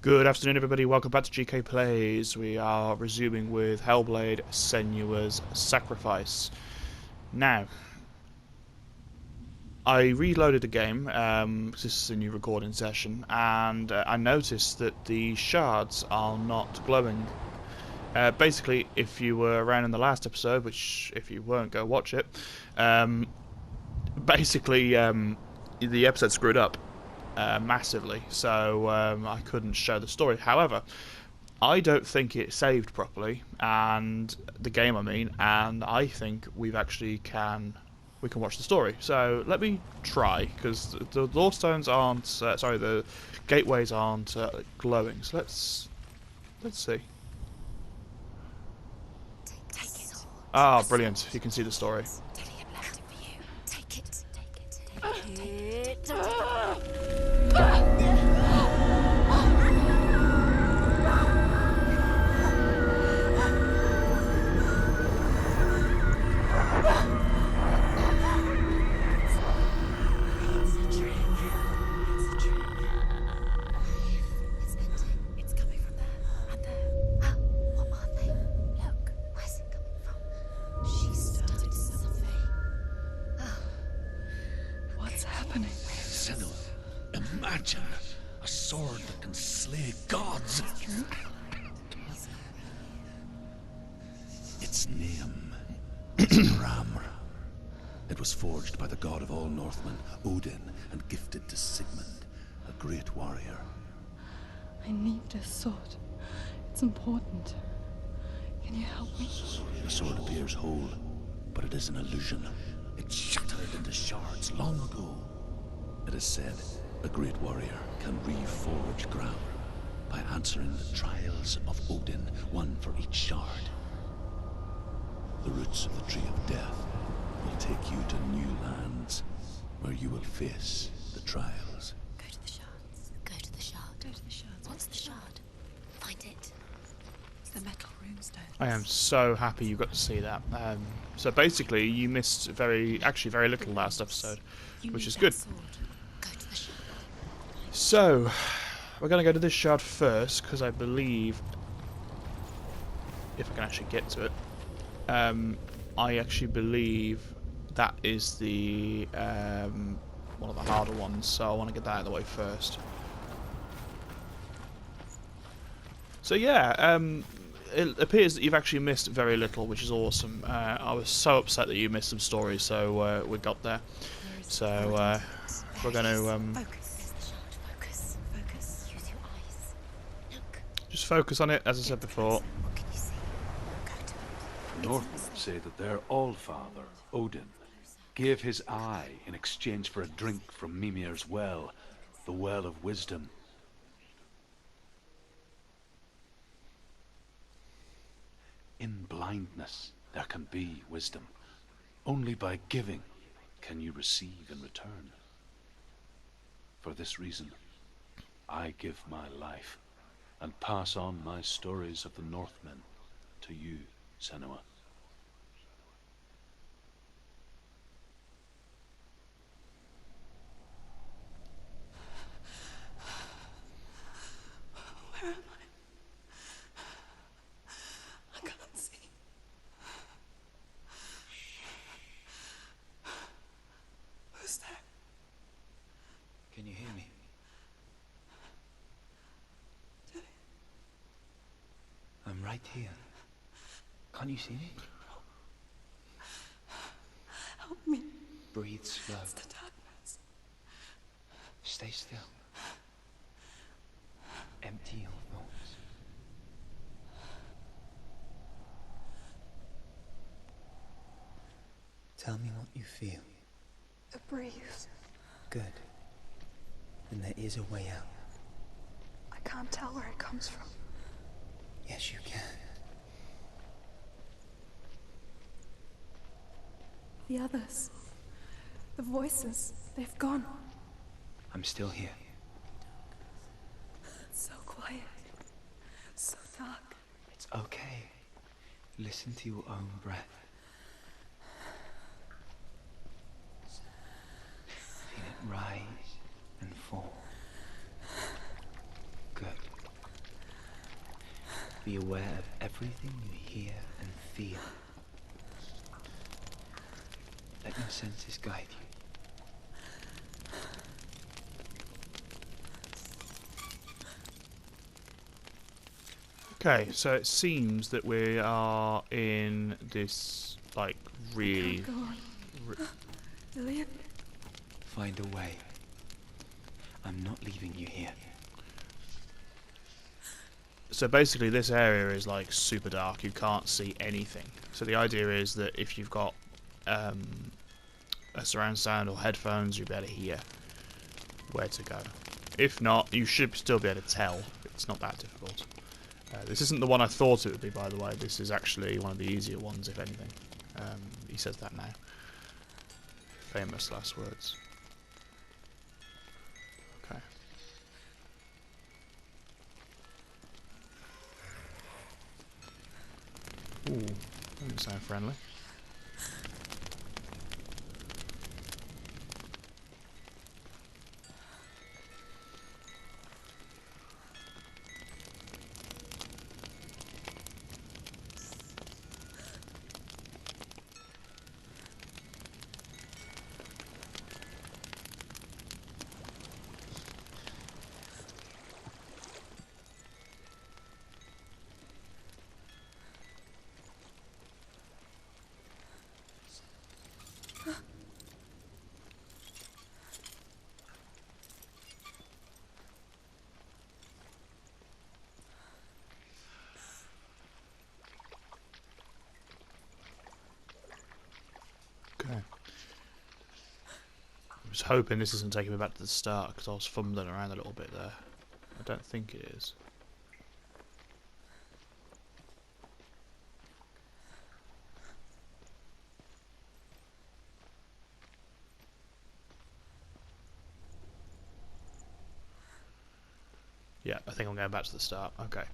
Good afternoon, everybody. Welcome back to GK Plays. We are resuming with Hellblade: Senua's Sacrifice. Now, I reloaded the game, because this is a new recording session, and I noticed that the shards are not glowing. Basically, if you were around in the last episode, which if you weren't, go watch it, basically the episode screwed up. Massively, so I couldn't show the story. However, I don't think it saved properly, and the game, I mean, and I think we can watch the story. So let me try, because the law stones aren't, sorry, the gateways aren't glowing. So let's see. Ah, brilliant! You can see the story. Senua, imagine a sword that can slay gods. Its name is Bramr. It was forged by the god of all Northmen, Odin, and gifted to Sigmund, a great warrior. I need this sword. It's important. Can you help me? The sword appears whole, but it is an illusion. It shattered into shards long ago. It is said a great warrior can reforge ground by answering the Trials of Odin, one for each shard. The roots of the Tree of Death will take you to new lands, where you will face the trials. Go to the shards. Go to the shard. Go to the shards. What's the shard? Find it. It's the metal runestone. I am so happy you got to see that. So basically, you missed very little last episode, which is good. So, we're going to go to this shard first, because I believe, if I can actually get to it, I actually believe that is the one of the harder ones, so I want to get that out of the way first. So yeah, it appears that you've actually missed very little, which is awesome. I was so upset that you missed some stories, so we got there. So we're going to just focus on it, as I said before. The Northmen say that their Allfather, Odin, gave his eye in exchange for a drink from Mimir's well, the Well of Wisdom. In blindness, there can be wisdom. Only by giving can you receive in return. For this reason, I give my life and pass on my stories of the Northmen to you, Senua. Where am I can't see. Who's there? Can you hear me? I'm right here. Can't you see me? Help me. Breathe slow. It's the darkness. Stay still. Empty your thoughts. Tell me what you feel. The breeze. Good. Then there is a way out. I can't tell where it comes from. Yes, you can. The others. The voices. They've gone. I'm still here. It's so quiet. So dark. It's okay. Listen to your own breath. Feel it rise and fall. Good. Be aware of everything you hear and feel. Let your senses guide you. Okay, so it seems that we are in this, like, really... Go on. Ilya? Find a way. I'm not leaving you here. So basically this area is, like, super dark. You can't see anything. So the idea is that if you've got a surround sound or headphones, you'll be able to hear where to go. If not, you should still be able to tell. It's not that difficult. This isn't the one I thought it would be, by the way. This is actually one of the easier ones, if anything. He says that now. Famous last words. Okay. Ooh, that doesn't sound friendly. Okay. I was hoping this isn't taking me back to the start because I was fumbling around a little bit there. I don't think it is. Yeah, I think I'm going back to the start. Okay.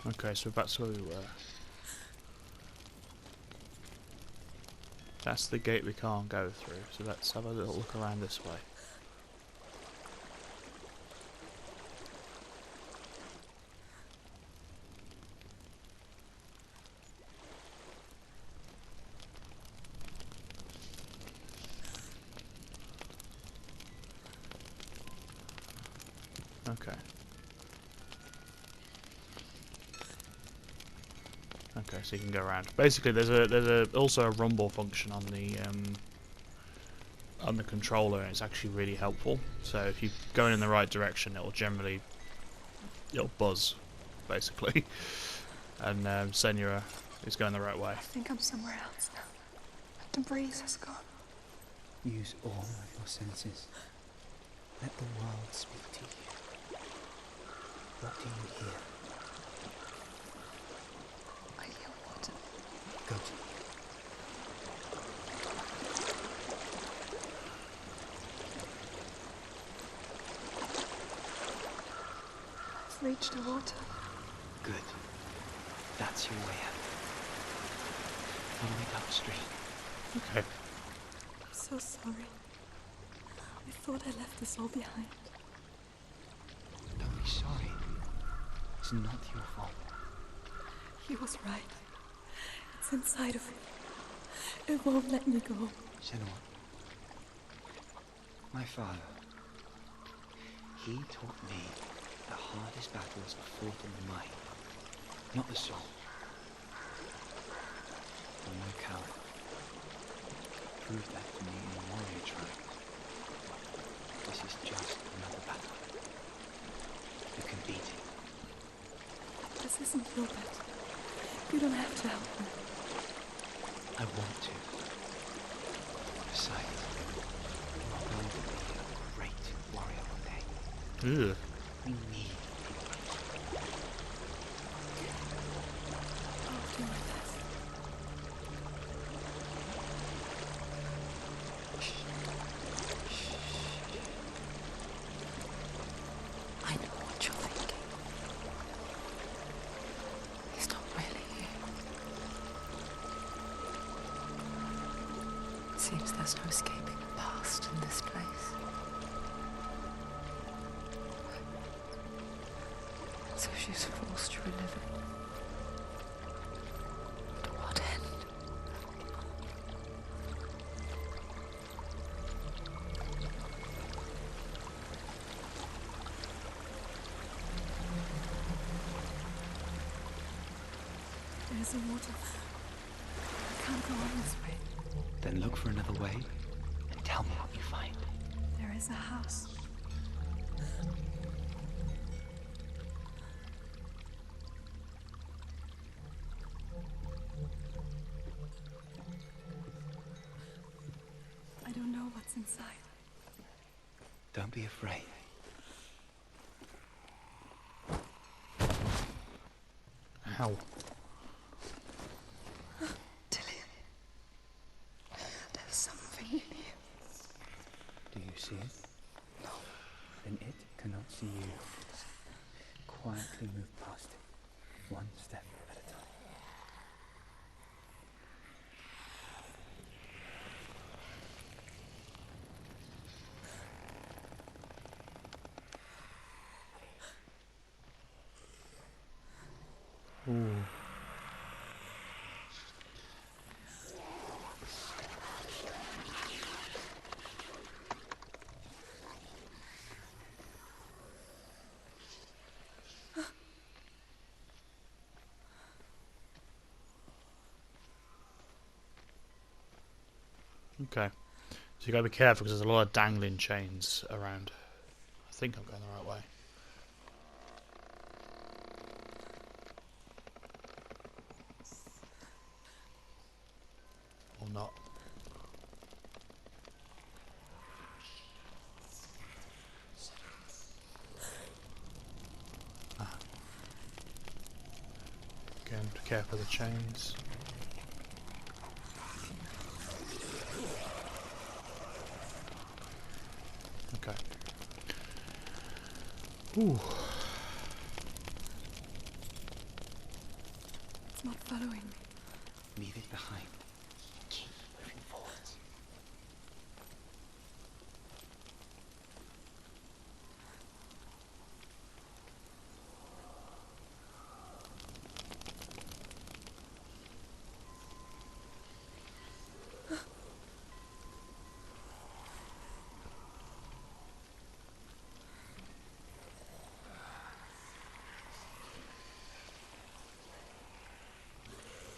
Okay, so back to where we were. That's the gate we can't go through, so let's have a little look around this way. Okay. Okay, so you can go around. Basically, there's also a rumble function on the controller, and it's actually really helpful. So if you're going in the right direction, it'll buzz, basically. And Senua is going the right way. I think I'm somewhere else now. The breeze has gone. Use all of your senses. Let the world speak to you. What do you hear? I hear water. Go to it. I've reached the water. Good. That's your way out. Follow me upstream. Okay. I'm so sorry. I thought I left this all behind. Don't be sorry. It's not your fault. He was right. It's inside of me. It won't let me go. Senua. My father. He taught me the hardest battles are fought in the mind, not the soul. I'm no coward. Prove that to me in the warrior tribe. This is just another battle. You can beat it. This isn't your bet. You don't have to help me. I want to. Besides, you are going to be a great warrior. Ugh. We need I'll do my best. I know what you're thinking. He's not really here. Seems there's no escaping the past in this place. So she's forced to relive it. To what end? There's a water there. I can't go on this way. Then look for another way and tell me what you find. There is a house. I don't know what's inside. Don't be afraid. How? Tilly, there's something in here. Do you see it? No. Then it cannot see you. Quietly move past it, one step at a time. Ooh. Okay. So you gotta be careful because there's a lot of dangling chains around. I think I'm going the right way. Or not. Ah. Again, be careful of the chains. Okay. Ooh. It's not following me. Leave it behind. Keep moving forwards.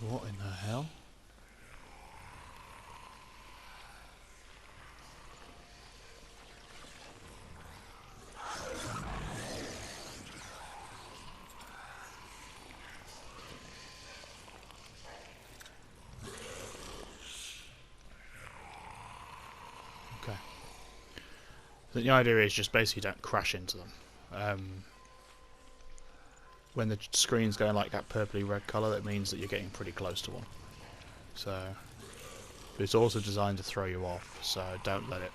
What in the hell? Okay. So the idea is just basically don't crash into them. When the screen's going like that purpley red colour, that means that you're getting pretty close to one. So, but it's also designed to throw you off, so don't let it.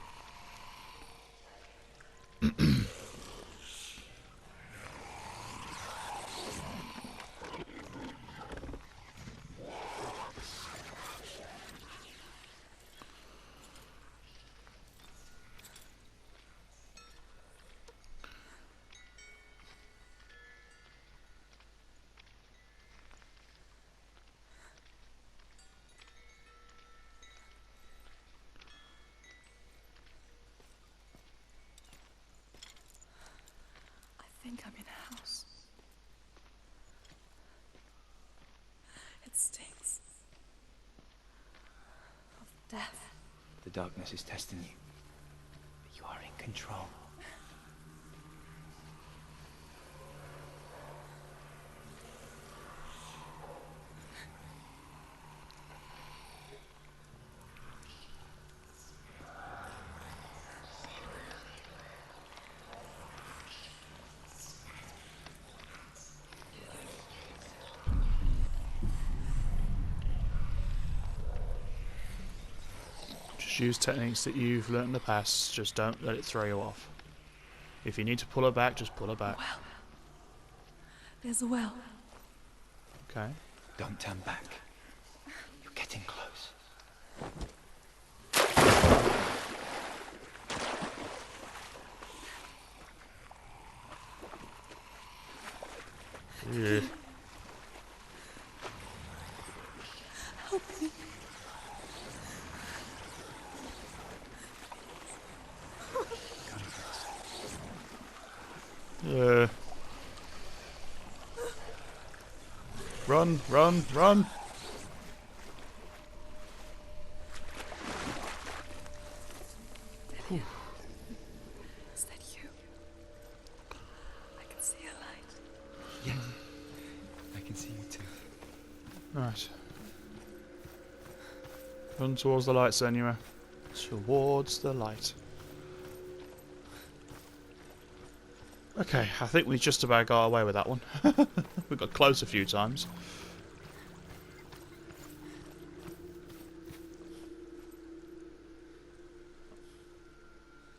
I think I'm in a house. It stinks of death. The darkness is testing you, but you are in control. use techniques that you've learnt in the past. Just don't let it throw you off. If you need to pull her back, just pull her back. Well, there's a well. Okay. Don't turn back. You're getting close. Yeah. Help me. Run, run, run! Is that you? I can see a light. Yes. I can see you too. Right. Run towards the light, Senua. Towards the light. Okay, I think we just about got away with that one. We got close a few times.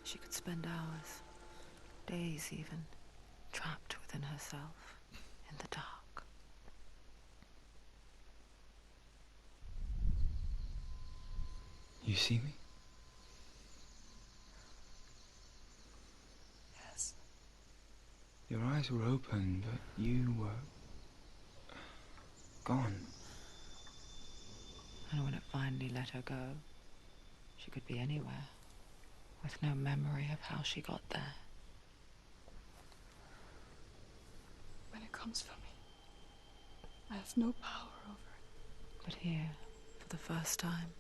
She could spend hours, days even, trapped within herself, in the dark. You see me? Yes. Your eyes were open, but you were gone. And when it finally let her go, she could be anywhere, with no memory of how she got there. When it comes for me, I have no power over it. But here, for the first time,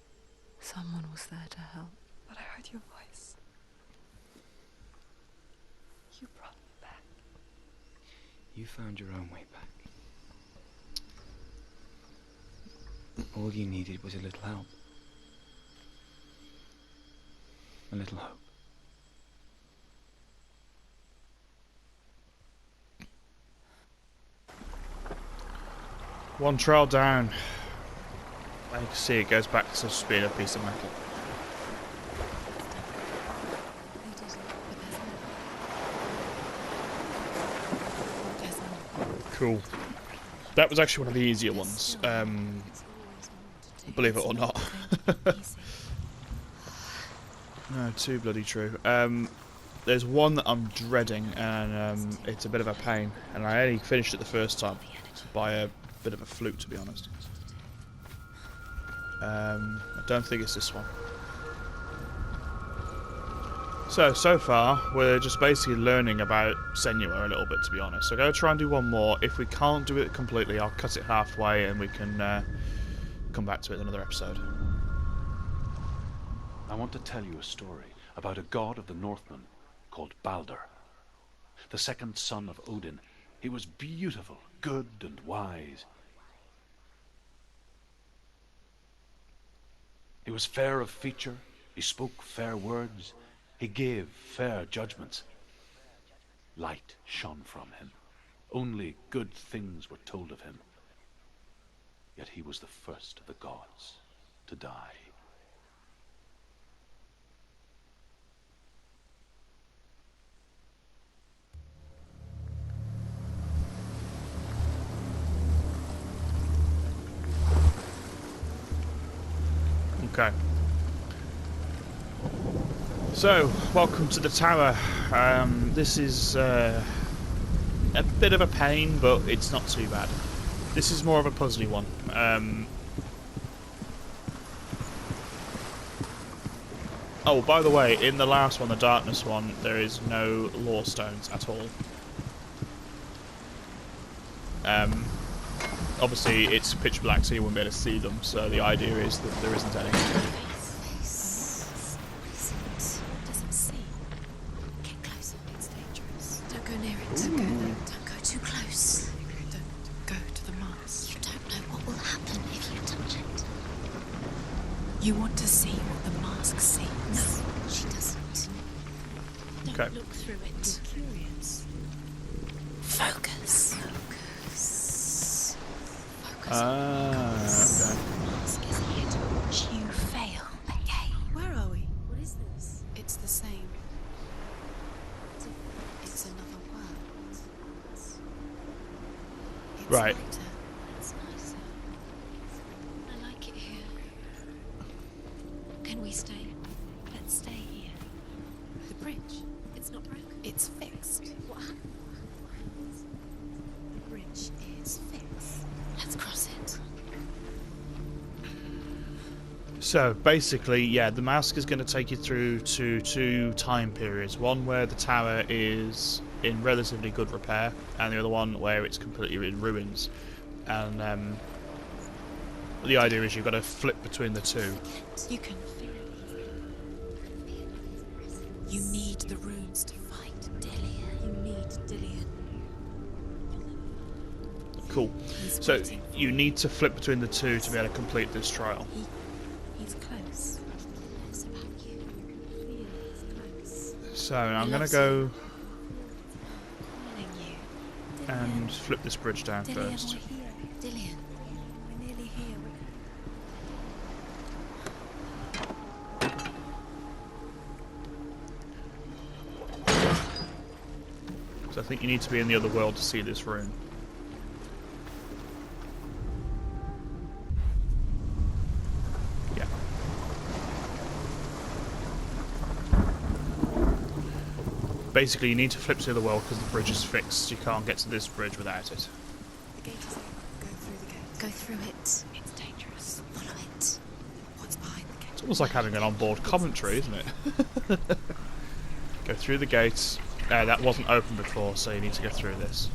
someone was there to help. But I heard your voice. You brought me back. You found your own way back. All you needed was a little help. A little hope. One trail down. I can see it goes back to just being a piece of metal. Cool. That was actually one of the easier ones. Believe it or not. No, too bloody true. There's one that I'm dreading, and it's a bit of a pain. And I only finished it the first time by a bit of a fluke, to be honest. I don't think it's this one. So far, we're just basically learning about Senua a little bit, to be honest. So I'm going to try and do one more. If we can't do it completely, I'll cut it halfway and we can come back to it in another episode. I want to tell you a story about a god of the Northmen called Balder. The second son of Odin. He was beautiful, good and wise. He was fair of feature, he spoke fair words, he gave fair judgments. Light shone from him. Only good things were told of him. Yet he was the first of the gods to die. Okay. So, welcome to the tower. This is a bit of a pain, but it's not too bad. This is more of a puzzly one. Oh, by the way, in the last one, the darkness one, there is no lore stones at all. Obviously, it's pitch black, so you won't be able to see them. So the idea is that there isn't any. Doesn't see. Get closer. It's dangerous. Don't go near it. Don't go too close. Don't go to the mask. You don't know what will happen if you touch it. You want to see what the mask sees. No, she doesn't. Don't Okay. look through it. You're curious. Focus. Okay. Mask is here to watch you fail again. Where are we? It's the same. It's another world. It's Right. lighter. It's nicer. I like it here. Can we stay? Let's stay here. The bridge. It's not broken. It's fixed. What happened? The bridge is fixed. Let's cross it. So basically, yeah, the mask is going to take you through to 2 time periods. One where the tower is in relatively good repair, and the other one where it's completely in ruins. And the idea is you've got to flip between the two. You can feel it. You need the runes to fight Dillian. You need Dillian. Cool. He's So waiting. you need to flip between the two to be able to complete this trial. He's close. It's about you. Feel he's close. So I'm going to loves go Calling you. and flip this bridge down Dillian, first. we're here. Dillian, we're nearly here. So I think you need to be in the other world to see this rune. Yeah. Basically, you need to flip to the other world because the bridge is fixed. You can't get to this bridge without it. The gate is open. Go through the gate. Go through it. It's dangerous. Follow it. What's behind the gate? It's almost like having an onboard commentary, isn't it? Go through the gates. That wasn't open before, so you need to go through this.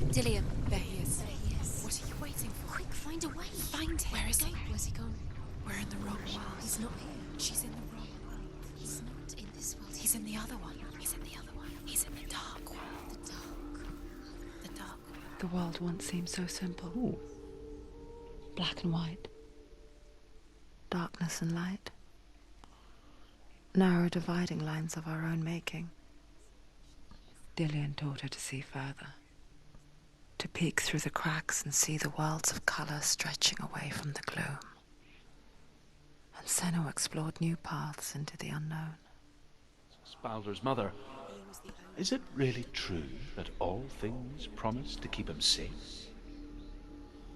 Dillian, there he is. There he is. What are you waiting for? Quick, find a way. Find him. Where is he? Where's he gone? We're in the wrong world. He's not here. She's in the wrong world. He's not in this world. He's in the other one. He's in the other one. He's in the dark world. The dark. The dark world. The world once seemed so simple. Ooh. Black and white. Darkness and light. Narrow dividing lines of our own making. Dillian taught her to see further. To peek through the cracks and see the worlds of colour stretching away from the gloom. And Senua explored new paths into the unknown. Baldur's mother, is it really true that all things promise to keep him safe?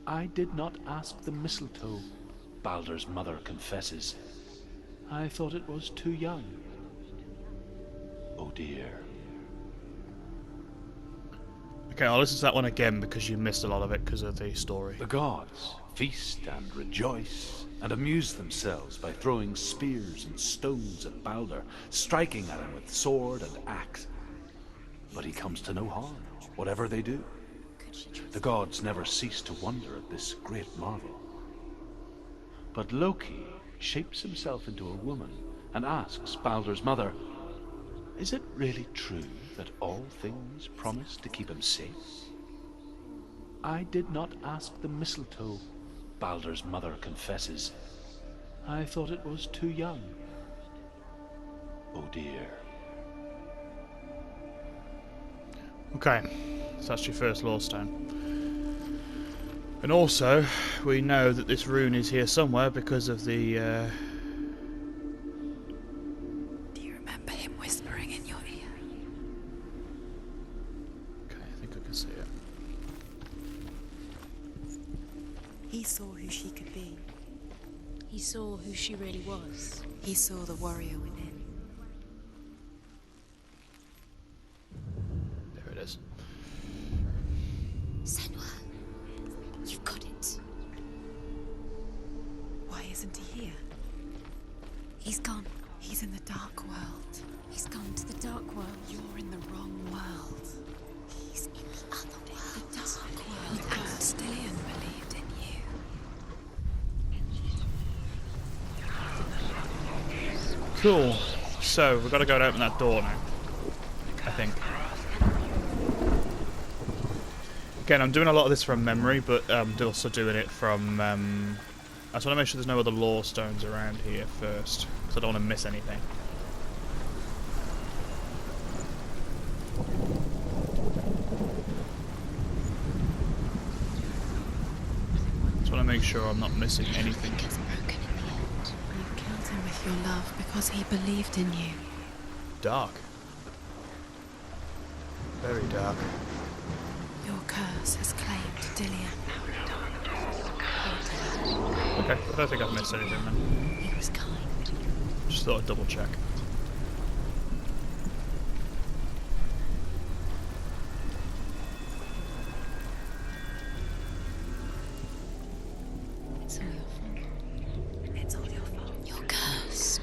I did not ask the mistletoe, Baldur's mother confesses. I thought it was too young. Oh dear. Okay, I'll listen to that one again because you missed a lot of it because of the story. The gods feast and rejoice and amuse themselves by throwing spears and stones at Baldur, striking at him with sword and axe. But he comes to no harm, whatever they do. The gods never cease to wonder at this great marvel. But Loki shapes himself into a woman and asks Baldur's mother, is it really true that all things promise to keep him safe? I did not ask the mistletoe, Baldur's mother confesses. I thought it was too young. Oh dear. Okay, so that's your first lore stone. And also, we know that this rune is here somewhere because of the, Do you remember him whispering in your ear? Okay, I think I can see it. He saw who she could be. He saw who she really was. He saw the warrior within. There it is. Senua, you've got it. Why isn't he here? He's gone. He's in the dark world. He's gone to the dark world. You're in the wrong world. He's in the other world. The dark world. And Dillian believed in you. Cool. So, we've got to go and open that door now. I think. Again, I'm doing a lot of this from memory, but I'm also doing it from... I just want to make sure there's no other lore stones around here first, because I don't want to miss anything. Just want to make sure I'm not missing anything. Gets broken in the end. You killed him with your love because he believed in you. Dark. Very dark. Your curse has claimed Dillian. Okay, I don't think I've missed anything then. He was kind. Just thought I'd double check. It's all your fault. It's all your fault. You're cursed.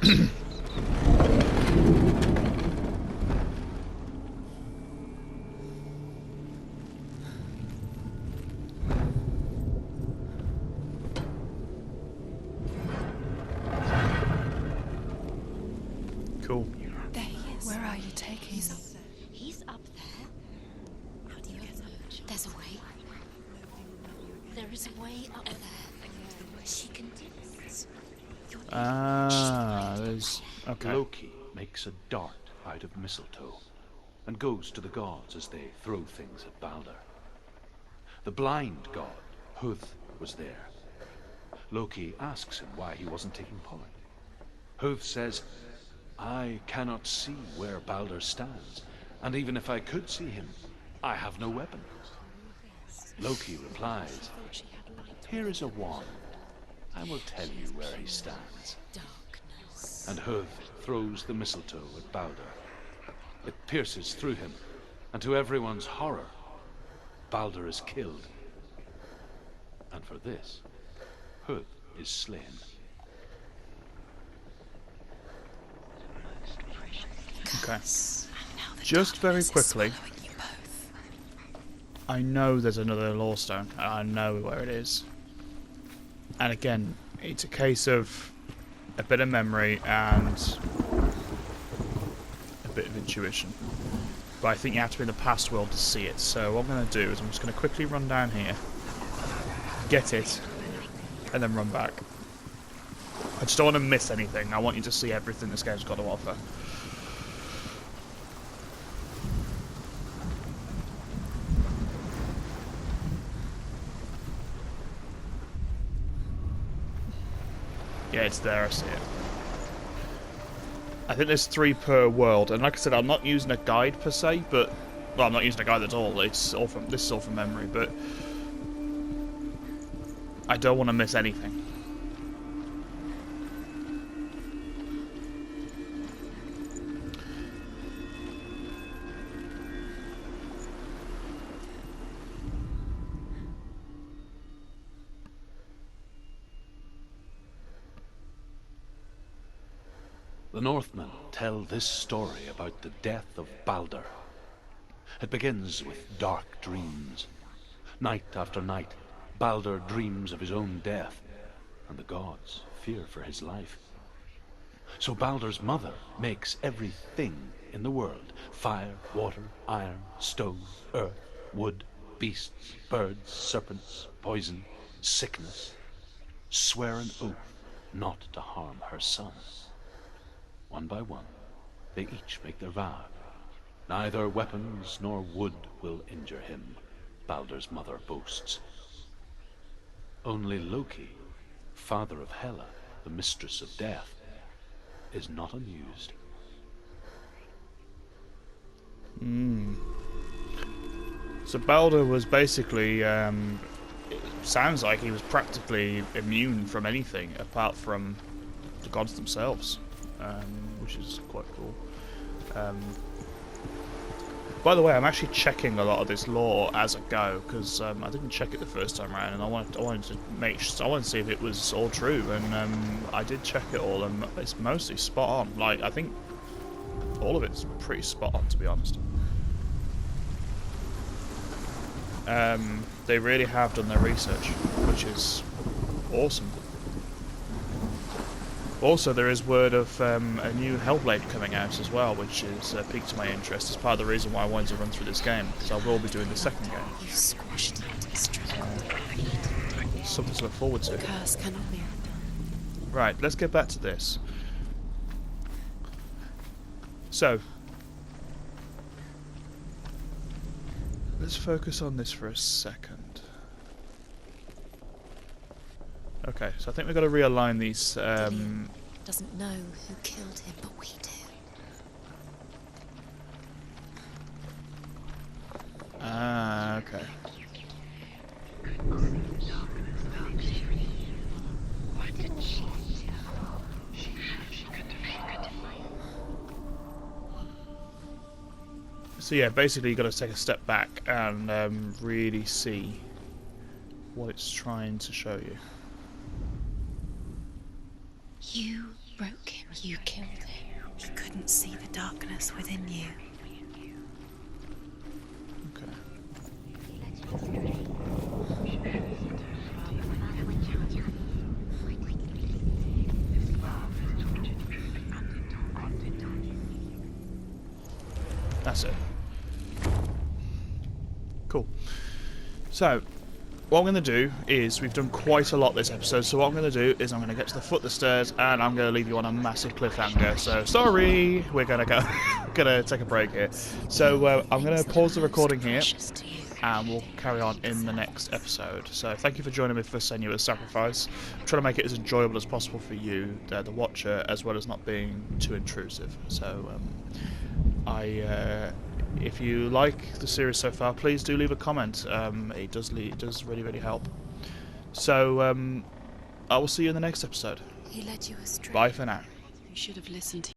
Cool. There he is. Where are you taking me? He's up there. How do you get there? There's a way. There is a way up there. She can do this. Ah, there's... Okay. Loki makes a dart out of mistletoe and goes to the gods as they throw things at Balder. The blind god, Huth, was there. Loki asks him why he wasn't taking part. Huth says, I cannot see where Balder stands, and even if I could see him, I have no weapon. Loki replies, here is a wand. I will tell you where he stands. Darkness. And Huth throws the mistletoe at Balder. It pierces through him, and to everyone's horror, Balder is killed. And for this, Huth is slain. Okay. Just very quickly, I know there's another lore stone, and I know where it is. And again, it's a case of a bit of memory and a bit of intuition. But I think you have to be in the past world to see it. So what I'm going to do is I'm just going to quickly run down here, get it, and then run back. I just don't want to miss anything. I want you to see everything this game's got to offer. Yeah, it's there, I see it. I think there's 3 per world, and like I said, I'm not using a guide per se, but... Well, I'm not using a guide at all, it's all from, this is all from memory, but... I don't want to miss anything. The Northmen tell this story about the death of Balder. It begins with dark dreams. Night after night, Balder dreams of his own death, and the gods fear for his life. So Balder's mother makes everything in the world, fire, water, iron, stone, earth, wood, beasts, birds, serpents, poison, sickness, swear an oath not to harm her son. One by one, they each make their vow. Neither weapons nor wood will injure him, Balder's mother boasts. Only Loki, father of Hela, the mistress of death, is not amused. So Balder was basically, it sounds like he was practically immune from anything apart from the gods themselves, which is quite cool. By the way, I'm actually checking a lot of this lore as I go because I didn't check it the first time around, and I wanted to I wanted to see if it was all true, and I did check it all, and it's mostly spot on. Like, I think all of it's pretty spot on, to be honest. They really have done their research, which is awesome. Also, there is word of a new Hellblade coming out as well, which is piqued my interest. It's part of the reason why I wanted to run through this game, because I will be doing the second game. You squashed it. Something to look forward to. Curse cannot be undone. Right, let's get back to this. So, let's focus on this for a second. Okay, so I think we've got to realign these doesn't know who killed him, but we do. Ah, okay. So yeah, basically you've got to take a step back and really see what it's trying to show you. You broke him. You killed him. He couldn't see the darkness within you. Okay. That's it. Cool. So, what I'm going to do is, we've done quite a lot this episode, so what I'm going to do is I'm going to get to the foot of the stairs and I'm going to leave you on a massive cliffhanger. So, sorry, we're going to go, going to take a break here. So, I'm going to pause the recording here and we'll carry on in the next episode. So, thank you for joining me for Senua's Sacrifice. I'm trying to make it as enjoyable as possible for you, the watcher, as well as not being too intrusive. So, if you like the series so far, please do leave a comment. It does really, really help. So, I will see you in the next episode. He led you astray. Bye for now. You should have listened to